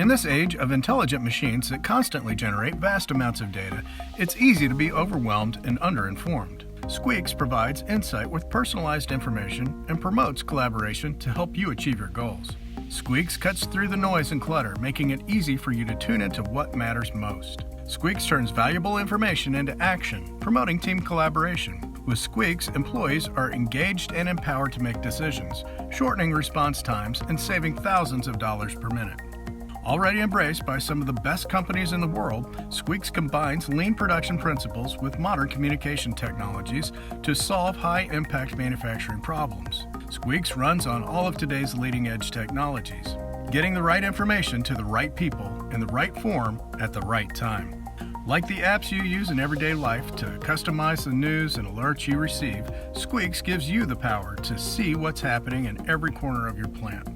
In this age of intelligent machines that constantly generate vast amounts of data, it's easy to be overwhelmed and underinformed. SQUEAKS provides insight with personalized information and promotes collaboration to help you achieve your goals. SQUEAKS cuts through the noise and clutter, making it easy for you to tune into what matters most. SQUEAKS turns valuable information into action, promoting team collaboration. With SQUEAKS, employees are engaged and empowered to make decisions, shortening response times and saving thousands of dollars per minute. Already embraced by some of the best companies in the world, SQUEAKS combines lean production principles with modern communication technologies to solve high-impact manufacturing problems. SQUEAKS runs on all of today's leading-edge technologies, getting the right information to the right people in the right form at the right time. Like the apps you use in everyday life to customize the news and alerts you receive, SQUEAKS gives you the power to see what's happening in every corner of your plant,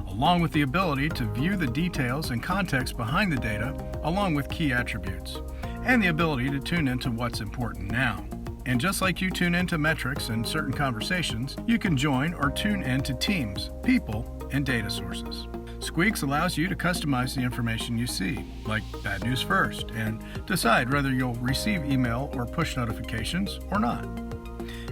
along with the ability to view the details and context behind the data, along with key attributes, and the ability to tune into what's important now. And just like you tune into metrics and certain conversations, you can join or tune into teams, people, and data sources. SQUEAKS allows you to customize the information you see, like bad news first, and decide whether you'll receive email or push notifications or not.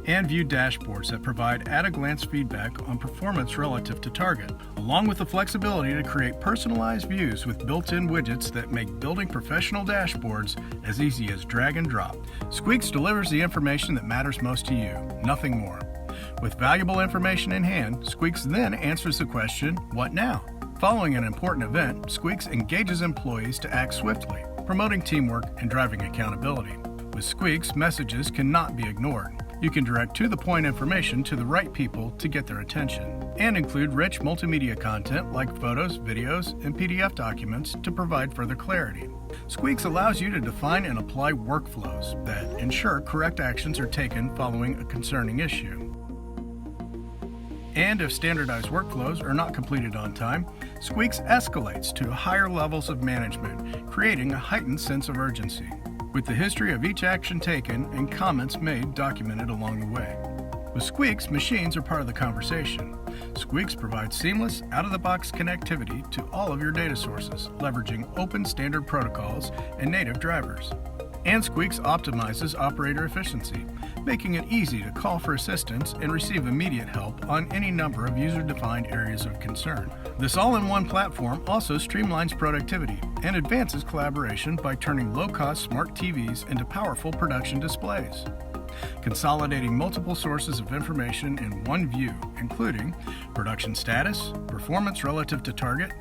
And view dashboards that provide at-a-glance feedback on performance relative to target, along with the flexibility to create personalized views with built-in widgets that make building professional dashboards as easy as drag and drop. SQUEAKS delivers the information that matters most to you, nothing more. With valuable information in hand, SQUEAKS then answers the question, what now? Following an important event, SQUEAKS engages employees to act swiftly, promoting teamwork and driving accountability. With SQUEAKS, messages cannot be ignored. You can direct to-the-point information to the right people to get their attention, and include rich multimedia content like photos, videos, and PDF documents to provide further clarity. SQUEAKS allows you to define and apply workflows that ensure correct actions are taken following a concerning issue. And if standardized workflows are not completed on time, SQUEAKS escalates to higher levels of management, creating a heightened sense of urgency, with the history of each action taken and comments made documented along the way. With SQUEAKS, machines are part of the conversation. SQUEAKS provides seamless, out-of-the-box connectivity to all of your data sources, leveraging open standard protocols and native drivers. And SQUEAKS optimizes operator efficiency, making it easy to call for assistance and receive immediate help on any number of user-defined areas of concern. This all-in-one platform also streamlines productivity and advances collaboration by turning low-cost smart TVs into powerful production displays, consolidating multiple sources of information in one view, including production status, performance relative to target,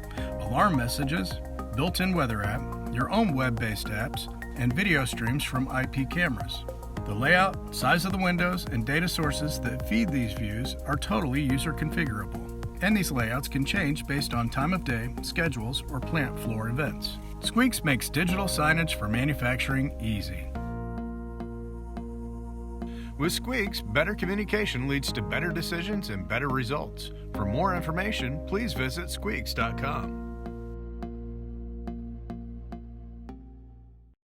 alarm messages, built-in weather app, your own web-based apps, and video streams from IP cameras. The layout, size of the windows, and data sources that feed these views are totally user configurable, and these layouts can change based on time of day, schedules, or plant floor events. SQUEAKS makes digital signage for manufacturing easy. With SQUEAKS, better communication leads to better decisions and better results. For more information, please visit squeaks.com.